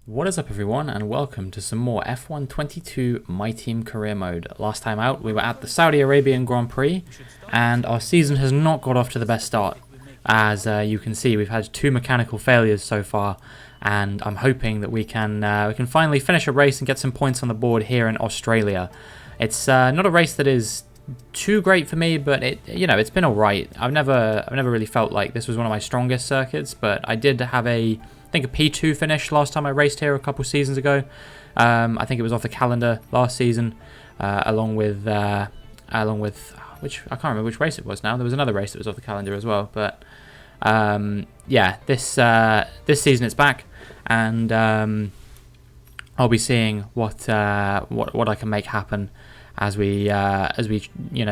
What is up everyone, and welcome to some more F1 22 My Team Career Mode. Last time out we were at the Saudi Arabian Grand Prix and our season has not got off to the best start. As you can see, we've had 2 mechanical failures so far, and I'm hoping that we can finally finish a race and get some points on the board here in Australia. It's not a race that is too great for me, but it's been alright. I've never really felt like this was one of my strongest circuits, but I did have a P2 finish last time I raced here a couple seasons ago. I think it was off the calendar last season, along with which I can't remember which race it was now. There was another race that was off the calendar as well, but yeah, this season it's back, and I'll be seeing what I can make happen as we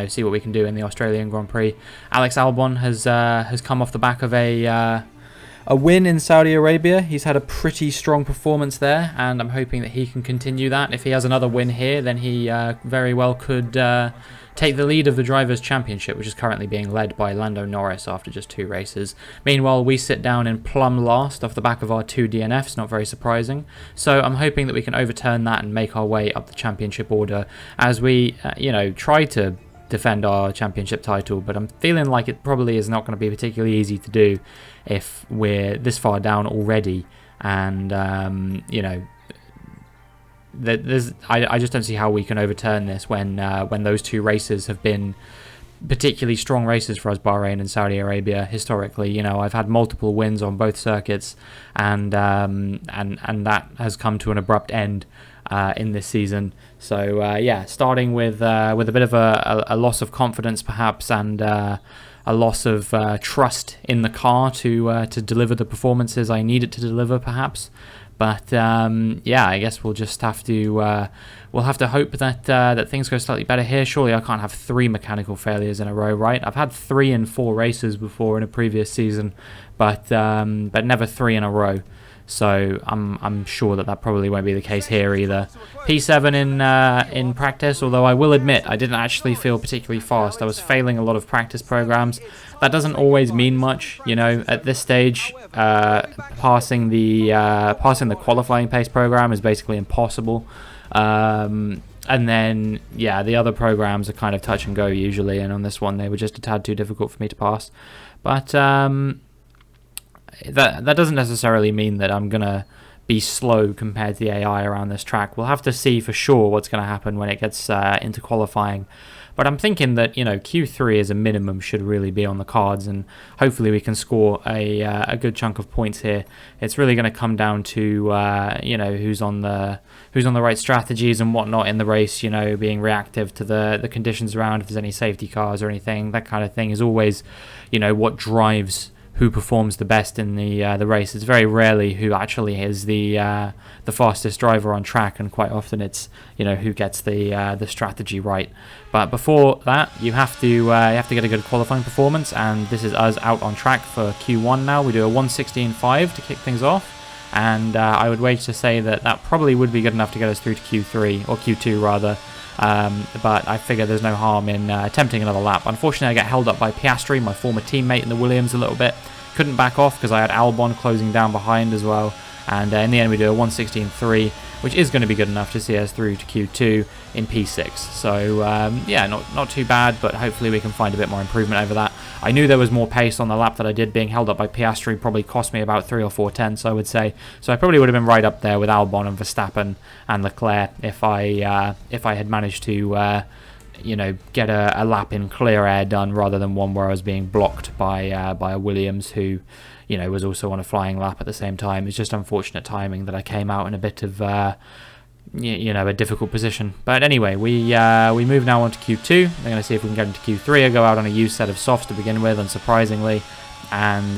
see what we can do in the Australian Grand Prix. Alex Albon has come off the back of a win in Saudi Arabia. He's had a pretty strong performance there, and I'm hoping that he can continue that. If he has another win here, then he very well could take the lead of the Drivers' Championship, which is currently being led by Lando Norris after just 2 races. Meanwhile, we sit down in plumb last off the back of our 2 DNFs, not very surprising. So I'm hoping that we can overturn that and make our way up the championship order as we, try to defend our championship title, but I'm feeling like it probably is not going to be particularly easy to do if we're this far down already, and I just don't see how we can overturn this when those 2 races have been particularly strong races for us, Bahrain and Saudi Arabia. Historically, I've had multiple wins on both circuits, and that has come to an abrupt end in this season. So yeah, starting with a bit of a loss of confidence perhaps, and a loss of trust in the car to deliver the performances I need it to deliver perhaps. But yeah, I guess we'll just have to hope that things go slightly better here. Surely I can't have 3 mechanical failures in a row, right? I've had 3 in 4 races before in a previous season, but never 3 in a row. So I'm sure that probably won't be the case here either. P7 in practice, although I will admit I didn't actually feel particularly fast. I was failing a lot of practice programs. That doesn't always mean much, at this stage. Passing the qualifying pace program is basically impossible. And then yeah, the other programs are kind of touch and go usually, and on this one they were just a tad too difficult for me to pass. But that doesn't necessarily mean that I'm gonna be slow compared to the AI around this track. We'll have to see for sure what's going to happen when it gets into qualifying. But I'm thinking that Q3 as a minimum should really be on the cards, and hopefully we can score a good chunk of points here. It's really going to come down to who's on the right strategies and whatnot in the race. Being reactive to the conditions around, if there's any safety cars or anything. That kind of thing is always what drives who performs the best in the race. It's very rarely who actually is the fastest driver on track, and quite often it's who gets the strategy right. But before that, you have to get a good qualifying performance, and this is us out on track for Q1 now. We do a 1:16.5 to kick things off, and I would wager to say that probably would be good enough to get us through to Q3 or Q2 rather. But I figure there's no harm in attempting another lap. Unfortunately, I get held up by Piastri, my former teammate in the Williams, a little bit. Couldn't back off because I had Albon closing down behind as well. And in the end, we do a 1:16.3, which is going to be good enough to see us through to Q2 in P6. So yeah, not too bad, but hopefully we can find a bit more improvement over that. I knew there was more pace on the lap that I did. Being held up by Piastri probably cost me about 3 or 4 tenths, I would say. So I probably would have been right up there with Albon and Verstappen and Leclerc if I had managed to get a lap in clear air done rather than one where I was being blocked by a Williams who was also on a flying lap at the same time. It's just unfortunate timing that I came out in a bit of a difficult position. But anyway, we move now on to Q2. We're going to see if we can get into Q3. I go out on a used set of softs to begin with, unsurprisingly, and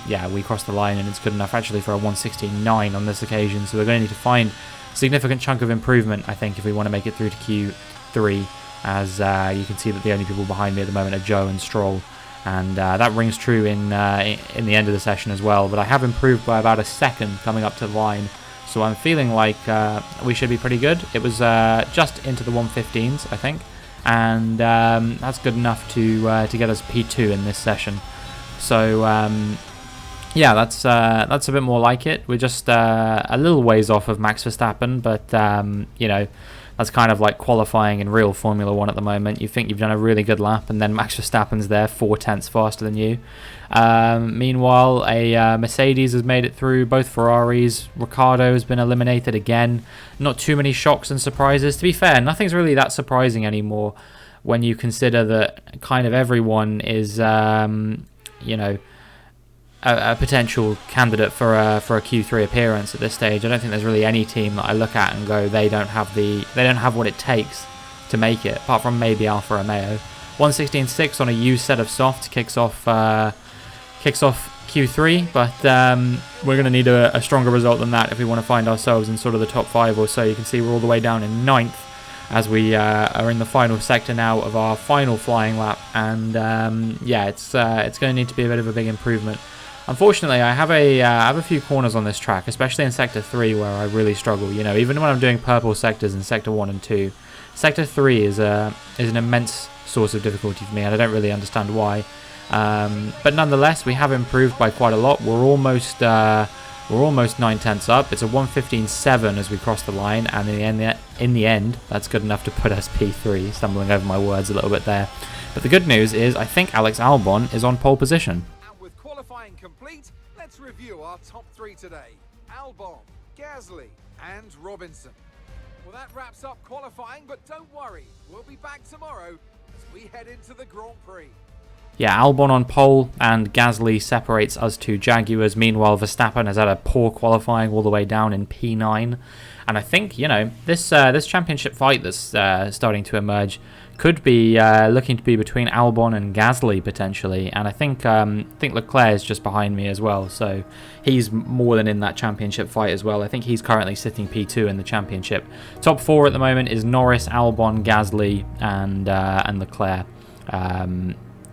yeah, we cross the line, and it's good enough actually for a 1:16.9 on this occasion. So we're going to need to find a significant chunk of improvement, I think, if we want to make it through to Q3. As you can see that the only people behind me at the moment are Joe and Stroll, and that rings true in the end of the session as well. But I have improved by about a second coming up to the line, so I'm feeling like we should be pretty good. It was just into the 1:15s, I think, and that's good enough to get us P2 in this session. So yeah, that's a bit more like it. We're just a little ways off of Max Verstappen, but you know, that's kind of like qualifying in real Formula One at the moment. You think you've done a really good lap, and then Max Verstappen's there 4/10 faster than you. Meanwhile, a Mercedes has made it through. Both Ferraris. Ricciardo has been eliminated again. Not too many shocks and surprises. To be fair, nothing's really that surprising anymore when you consider that kind of everyone is, you know, a potential candidate for a Q3 appearance at this stage. I don't think there's really any team that I look at and go, they don't have what it takes to make it, apart from maybe Alfa Romeo. 116.6 on a used set of softs kicks off Q3, but we're going to need a stronger result than that if we want to find ourselves in sort of the top 5 or so. You can see we're all the way down in 9th as we are in the final sector now of our final flying lap, and yeah, it's going to need to be a bit of a big improvement. Unfortunately, I have a few corners on this track, especially in Sector 3, where I really struggle. You know, even when I'm doing purple sectors in Sector 1 and 2, Sector 3 is an immense source of difficulty for me, and I don't really understand why. But nonetheless, we have improved by quite a lot. We're almost 9/10 up. It's a 1:15.7 as we cross the line, and in the end, that's good enough to put us P3. Stumbling over my words a little bit there. But the good news is, I think Alex Albon is on pole position. Qualifying complete, let's review our top 3 today. Albon, Gasly and Robinson. Well, that wraps up qualifying, but don't worry, we'll be back tomorrow as we head into the Grand Prix. Yeah, Albon on pole and Gasly separates us two Jaguars. Meanwhile, Verstappen has had a poor qualifying all the way down in P9. And I think, you know, this championship fight that's starting to emerge could be looking to be between Albon and Gasly potentially. And I think Leclerc is just behind me as well. So he's more than in that championship fight as well. I think he's currently sitting P2 in the championship. Top 4 at the moment is Norris, Albon, Gasly and Leclerc.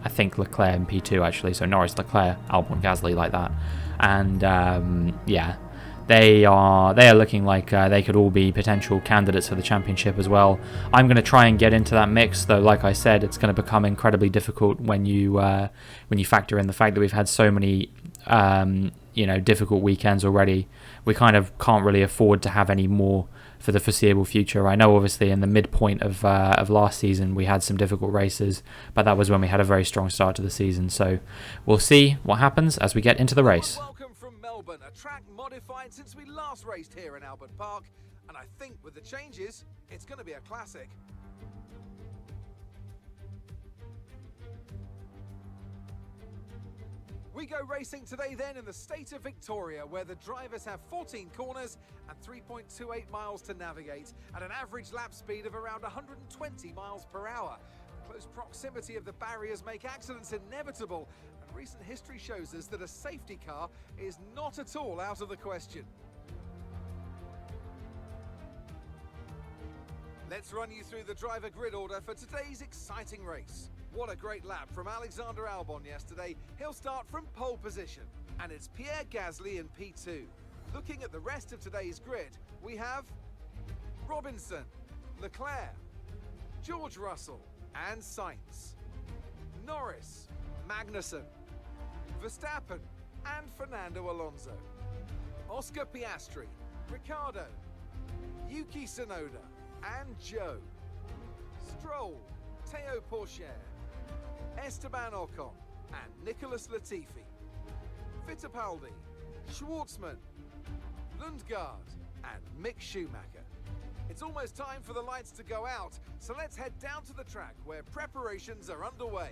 I think Leclerc in P2 actually, so Norris, Leclerc, Albon, Gasly, like that. And yeah, they are looking like they could all be potential candidates for the championship as well. I'm going to try and get into that mix, though. Like I said, it's going to become incredibly difficult when you factor in the fact that we've had so many you know, difficult weekends already. We kind of can't really afford to have any more for the foreseeable future. I know obviously in the midpoint of last season we had some difficult races, but that was when we had a very strong start to the season. So we'll see what happens as we get into the race. Welcome from Melbourne, a track modified since we last raced here in Albert Park, and I think with the changes, it's going to be a classic. We go racing today then in the state of Victoria, where the drivers have 14 corners and 3.28 miles to navigate at an average lap speed of around 120 miles per hour. The close proximity of the barriers make accidents inevitable, and recent history shows us that a safety car is not at all out of the question. Let's run you through the driver grid order for today's exciting race. What a great lap from Alexander Albon yesterday. He'll start from pole position. And it's Pierre Gasly in P2. Looking at the rest of today's grid, we have Robinson, Leclerc, George Russell and Sainz, Norris, Magnussen, Verstappen and Fernando Alonso, Oscar Piastri, Ricciardo, Yuki Tsunoda and Joe, Stroll, Teo Pourchaire, Esteban Ocon and Nicholas Latifi, Fittipaldi, Schwartzman, Lundgaard and Mick Schumacher. It's almost time for the lights to go out, so let's head down to the track where preparations are underway.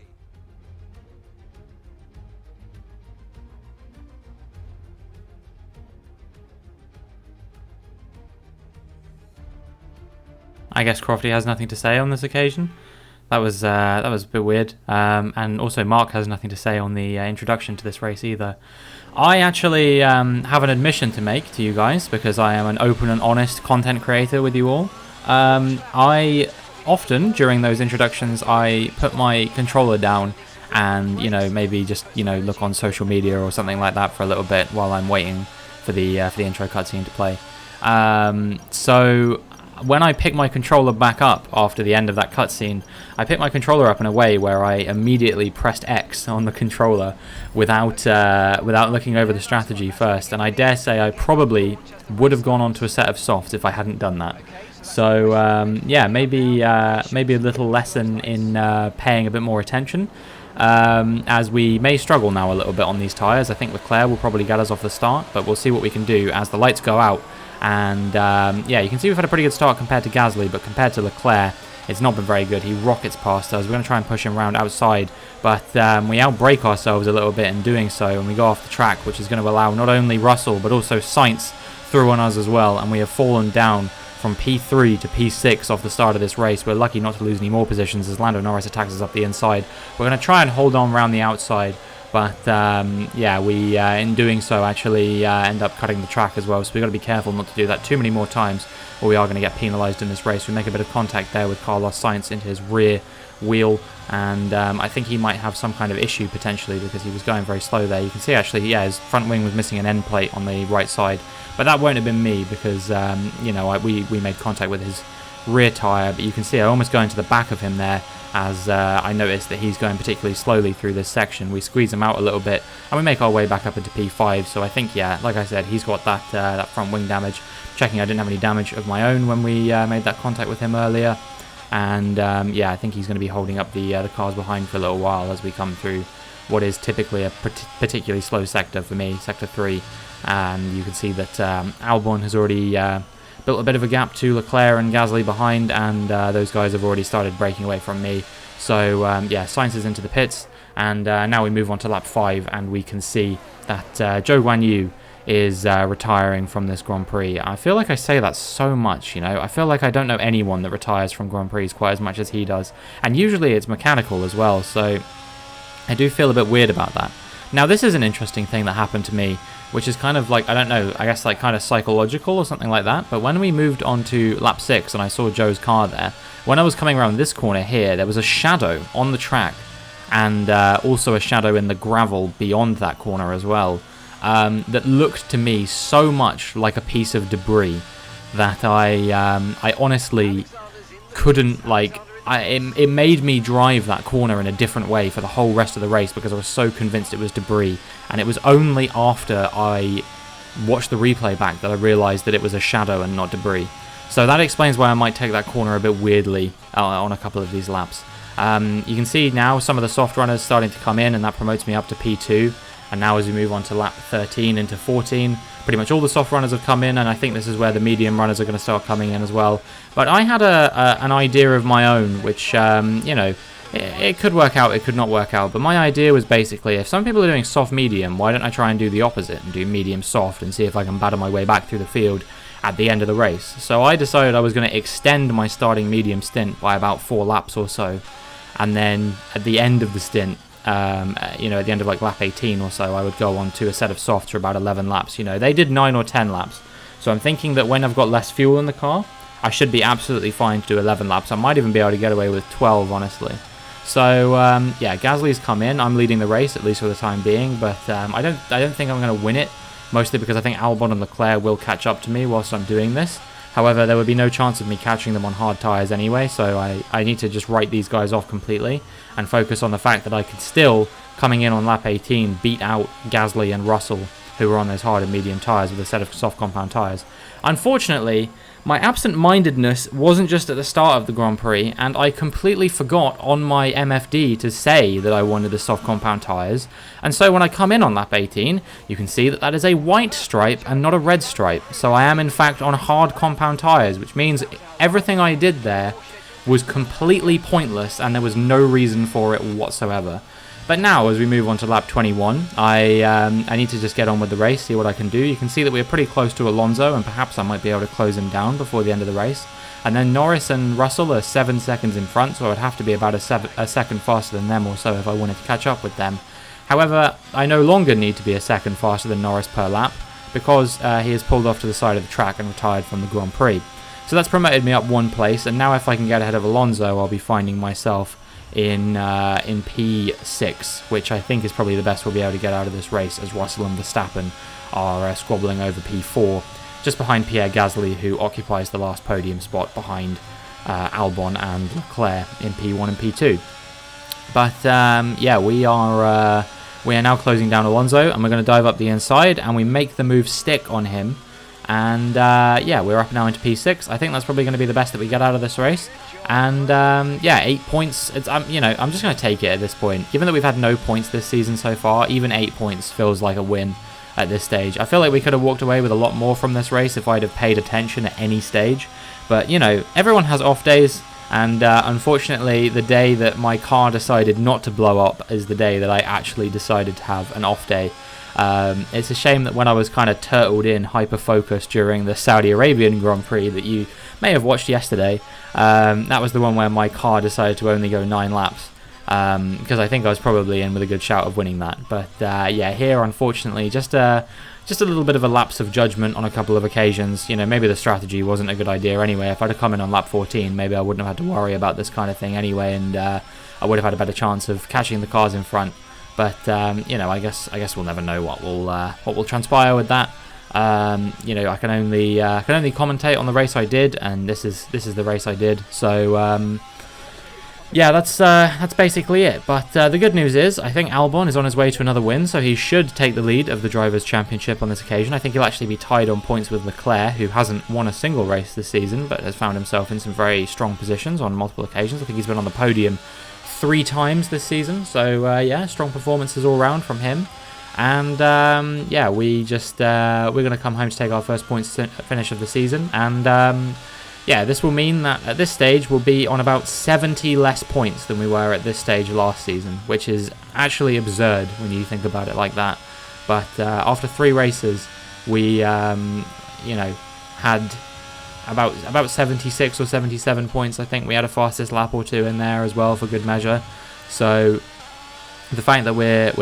I guess Crofty has nothing to say on this occasion. That was a bit weird. And also Mark has nothing to say on the introduction to this race either. I actually have an admission to make to you guys, because I am an open and honest content creator with you all. I often, during those introductions, I put my controller down and, you know, maybe just, you know, look on social media or something like that for a little bit while I'm waiting for the intro cutscene to play. So when I pick my controller back up after the end of that cutscene, I picked my controller up in a way where I immediately pressed X on the controller without looking over the strategy first, and I dare say I probably would have gone onto a set of softs if I hadn't done that. So yeah, maybe a little lesson in paying a bit more attention, as we may struggle now a little bit on these tyres. I think Leclerc will probably get us off the start, but we'll see what we can do as the lights go out. And yeah, you can see we've had a pretty good start compared to Gasly, but compared to Leclerc, it's not been very good. He rockets past us. We're going to try and push him around outside, but we outbrake ourselves a little bit in doing so, and we go off the track, which is going to allow not only Russell, but also Sainz through on us as well, and we have fallen down from P3 to P6 off the start of this race. We're lucky not to lose any more positions as Lando Norris attacks us up the inside. We're going to try and hold on around the outside, but yeah, we in doing so actually end up cutting the track as well, so we've got to be careful not to do that too many more times, or we are going to get penalised in this race. We make a bit of contact there with Carlos Sainz into his rear wheel, and I think he might have some kind of issue potentially because he was going very slow there. You can see actually, yeah, his front wing was missing an end plate on the right side, but that won't have been me because you know, we made contact with his rear tyre. But you can see I almost go into the back of him there as I noticed that he's going particularly slowly through this section. We squeeze him out a little bit and we make our way back up into P5. So I think, yeah, like I said, he's got that that front wing damage. Checking I didn't have any damage of my own when we made that contact with him earlier. And yeah, I think he's going to be holding up the cars behind for a little while as we come through what is typically a particularly slow sector for me, Sector 3. And you can see that Albon has already built a bit of a gap to Leclerc and Gasly behind, and those guys have already started breaking away from me. So yeah, Sainz is into the pits, and now we move on to lap 5, and we can see that Zhou Guanyu is retiring from this Grand Prix. I feel like I say that so much, you know. I feel like I don't know anyone that retires from Grand Prix quite as much as he does, and usually it's mechanical as well, so I do feel a bit weird about that. Now, this is an interesting thing that happened to me, which is kind of like, I don't know, I guess like kind of psychological or something like that. But when we moved on to lap 6 and I saw Joe's car there, when I was coming around this corner here, there was a shadow on the track, and also a shadow in the gravel beyond that corner as well, that looked to me so much like a piece of debris that I honestly couldn't, like, it made me drive that corner in a different way for the whole rest of the race because I was so convinced it was debris. And it was only after I watched the replay back that I realised that it was a shadow and not debris. So that explains why I might take that corner a bit weirdly on a couple of these laps. You can see now some of the soft runners starting to come in, and that promotes me up to P2. And now as we move on to lap 13 into 14, pretty much all the soft runners have come in, and I think this is where the medium runners are going to start coming in as well. But I had an idea of my own, which, you know, it could work out, it could not work out. But my idea was basically, if some people are doing soft-medium, why don't I try and do the opposite and do medium-soft and see if I can batter my way back through the field at the end of the race. So I decided I was going to extend my starting medium stint by about 4 laps or so. And then at the end of the stint, you know, at the end of like lap 18 or so, I would go on to a set of softs for about 11 laps. You know, they did 9 or 10 laps. So I'm thinking that when I've got less fuel in the car, I should be absolutely fine to do 11 laps. I might even be able to get away with 12, honestly. So yeah, Gasly's come in. I'm leading the race, at least for the time being, but I don't think I'm going to win it, mostly because I think Albon and Leclerc will catch up to me whilst I'm doing this. However, there would be no chance of me catching them on hard tyres anyway, so I need to just write these guys off completely and focus on the fact that I could still, coming in on lap 18, beat out Gasly and Russell, who were on those hard and medium tyres with a set of soft compound tyres. Unfortunately, my absent-mindedness wasn't just at the start of the Grand Prix, and I completely forgot on my MFD to say that I wanted the soft compound tyres, and so when I come in on lap 18, you can see that that is a white stripe and not a red stripe, so I am in fact on hard compound tyres, which means everything I did there was completely pointless and there was no reason for it whatsoever. But now, as we move on to lap 21, I need to just get on with the race, see what I can do. You can see that we're pretty close to Alonso, and perhaps I might be able to close him down before the end of the race. And then Norris and Russell are 7 seconds in front, so I would have to be about a second faster than them or so if I wanted to catch up with them. However, I no longer need to be a second faster than Norris per lap, because he has pulled off to the side of the track and retired from the Grand Prix. So that's promoted me up 1 place, and now if I can get ahead of Alonso, I'll be finding myself in P6, which I think is probably the best we'll be able to get out of this race, as Russell and Verstappen are squabbling over P4. just behind Pierre Gasly, who occupies the last podium spot behind Albon and Leclerc in P1 and P2. But yeah, we are now closing down Alonso, and we're going to dive up the inside, and we make the move stick on him. And yeah, we're up now into P6. I think that's probably going to be the best that we get out of this race. And yeah, 8 points. It's I'm just going to take it at this point. Given that we've had no points this season so far, even 8 points feels like a win at this stage. I feel like we could have walked away with a lot more from this race if I'd have paid attention at any stage. But everyone has off days. And unfortunately, the day that my car decided not to blow up is the day that I actually decided to have an off day. It's a shame that when I was kind of turtled in, hyper-focused during the Saudi Arabian Grand Prix that you may have watched yesterday, that was the one where my car decided to only go 9 laps, because I think I was probably in with a good shout of winning that. But yeah, here, unfortunately, just a little bit of a lapse of judgment on a couple of occasions. Maybe the strategy wasn't a good idea anyway. If I'd have come in on lap 14, maybe I wouldn't have had to worry about this kind of thing anyway, and I would have had a better chance of catching the cars in front. But I guess we'll never know what will transpire with that. I can only commentate on the race I did, and this is the race I did. So yeah, that's basically it. But the good news is, I think Albon is on his way to another win, so he should take the lead of the Drivers' Championship on this occasion. I think he'll actually be tied on points with Leclerc, who hasn't won a single race this season, but has found himself in some very strong positions on multiple occasions. I think he's been on the podium 3 times this season, so yeah, strong performances all round from him. And yeah, we're going to come home to take our first points finish of the season, and yeah, this will mean that at this stage we'll be on about 70 less points than we were at this stage last season, which is actually absurd when you think about it like that. But after 3 races, we had about 76 or 77 points. I think we had a fastest lap or 2 in there as well for good measure. So the fact that we're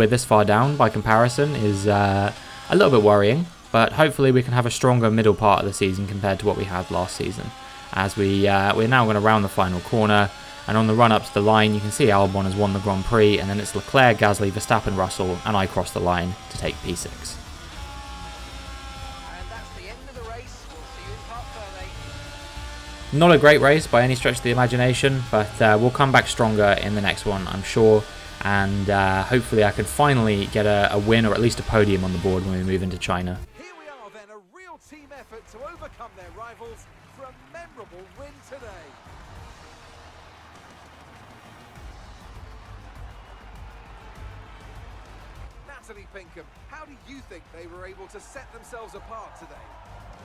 this far down by comparison is a little bit worrying. But hopefully we can have a stronger middle part of the season compared to what we had last season. As we're now going to round the final corner, and on the run up to the line, you can see Albon has won the Grand Prix, and then it's Leclerc, Gasly, Verstappen, Russell, and I cross the line to take P6. Not a great race by any stretch of the imagination, but we'll come back stronger in the next one, I'm sure. And hopefully I can finally get a win, or at least a podium on the board when we move into China. Here we are then, a real team effort to overcome their rivals for a memorable win today. Natalie Pinkham, how do you think they were able to set themselves apart today?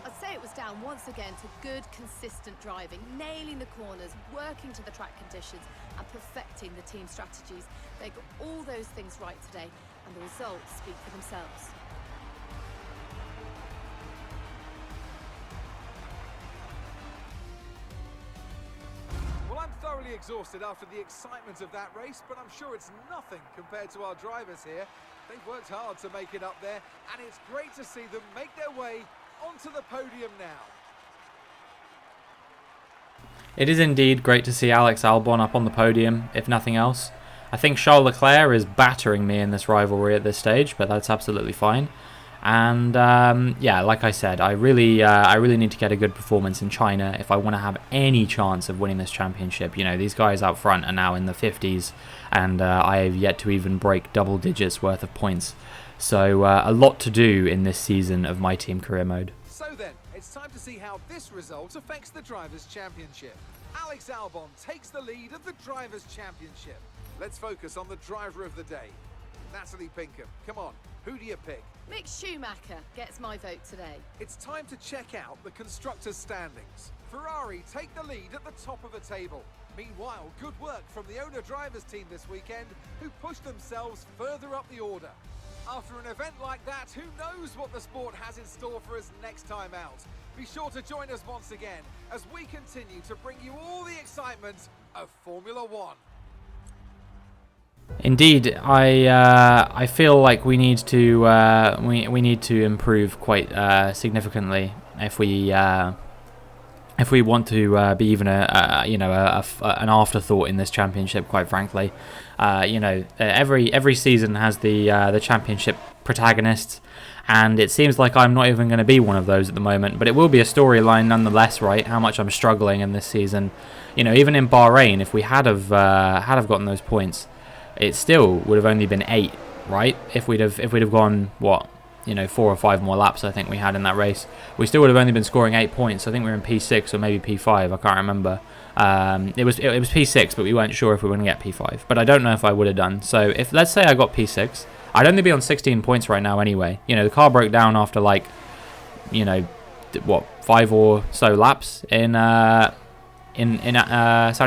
I'd say it was down once again to good, consistent driving, nailing the corners, working to the track conditions, and perfecting the team strategies. They got all those things right today, and the results speak for themselves. Well, I'm thoroughly exhausted after the excitement of that race, but I'm sure it's nothing compared to our drivers here. They've worked hard to make it up there, and it's great to see them make their way onto the podium now. It is indeed great to see Alex Albon up on the podium, if nothing else. I think Charles Leclerc is battering me in this rivalry at this stage, but that's absolutely fine. And yeah, like I said, I really need to get a good performance in China if I want to have any chance of winning this championship. These guys out front are now in the 50s, and I have yet to even break double digits worth of points. So a lot to do in this season of My Team Career Mode. So then, it's time to see how this result affects the Drivers' Championship. Alex Albon takes the lead of the Drivers' Championship. Let's focus on the driver of the day. Natalie Pinkham, come on, who do you pick? Mick Schumacher gets my vote today. It's time to check out the Constructors' standings. Ferrari take the lead at the top of the table. Meanwhile, good work from the owner-drivers team this weekend, who pushed themselves further up the order. After an event like that, who knows what the sport has in store for us next time out? Be sure to join us once again as we continue to bring you all the excitement of Formula One. Indeed, I feel like we need to we need to improve quite significantly if we want to be even an afterthought in this championship. Quite frankly, every season has the championship protagonists, And it seems like I'm not even going to be one of those at the moment, but it will be a storyline nonetheless, right? How much I'm struggling in this season. You know, even in Bahrain, if we had have gotten those points, it still would have only been 8, right? If we'd have gone, what, you know, 4 or 5 more laps, I think we had in that race, we still would have only been scoring 8 points. I think we were in P6 or maybe P5. I can't remember. It was P6, but we weren't sure if we were going to get P5. But I don't know if I would have done. So if, let's say I got P6, I'd only be on 16 points right now anyway. You know, the car broke down after, like, you know, what, 5 or so laps in Saudi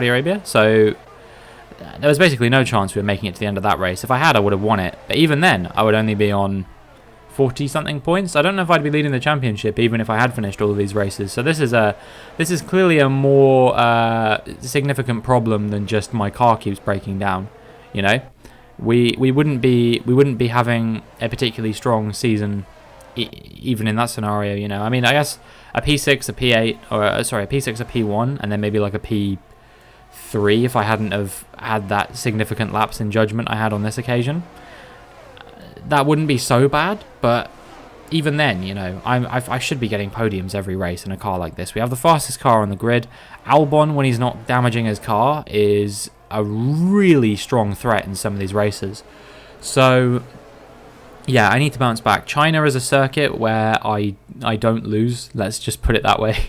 Arabia. So there was basically no chance we were making it to the end of that race. If I had, I would have won it. But even then, I would only be on 40-something points. I don't know if I'd be leading the championship even if I had finished all of these races. So this is clearly a more significant problem than just my car keeps breaking down. You know, we wouldn't be having a particularly strong season even in that scenario. You know, I mean, I guess a P6, a P8, or sorry, a P6, a P1, and then maybe like a P3 if I hadn't have had that significant lapse in judgment I had on this occasion. That wouldn't be so bad, but even then, you know, I should be getting podiums every race in a car like this. We have the fastest car on the grid. Albon, when he's not damaging his car, is a really strong threat in some of these races. So, yeah, I need to bounce back. China is a circuit where I don't lose, let's just put it that way.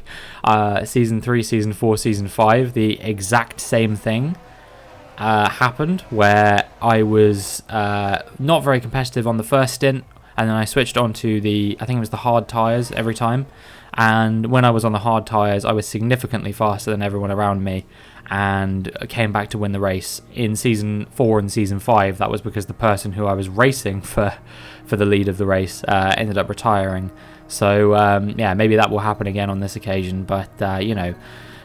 Season 3, Season 4, Season 5, the exact same thing happened, where I was not very competitive on the first stint, and then I switched on to I think it was the hard tyres every time, and when I was on the hard tyres I was significantly faster than everyone around me and came back to win the race. In Season 4 and Season 5, that was because the person who I was racing for the lead of the race ended up retiring. So yeah, maybe that will happen again on this occasion, but you know,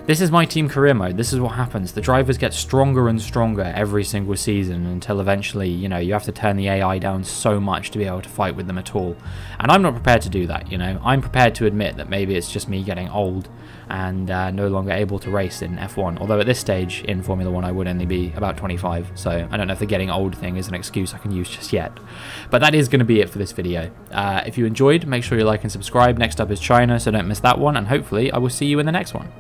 this is my team career mode. This is what happens. The drivers get stronger and stronger every single season until eventually, you know, you have to turn the AI down so much to be able to fight with them at all. And I'm not prepared to do that, you know. I'm prepared to admit that maybe it's just me getting old and no longer able to race in F1. Although at this stage in Formula 1 I would only be about 25, so I don't know if the getting old thing is an excuse I can use just yet. But that is going to be it for this video. If you enjoyed, make sure you like and subscribe. Next up is China, so don't miss that one, and hopefully I will see you in the next one.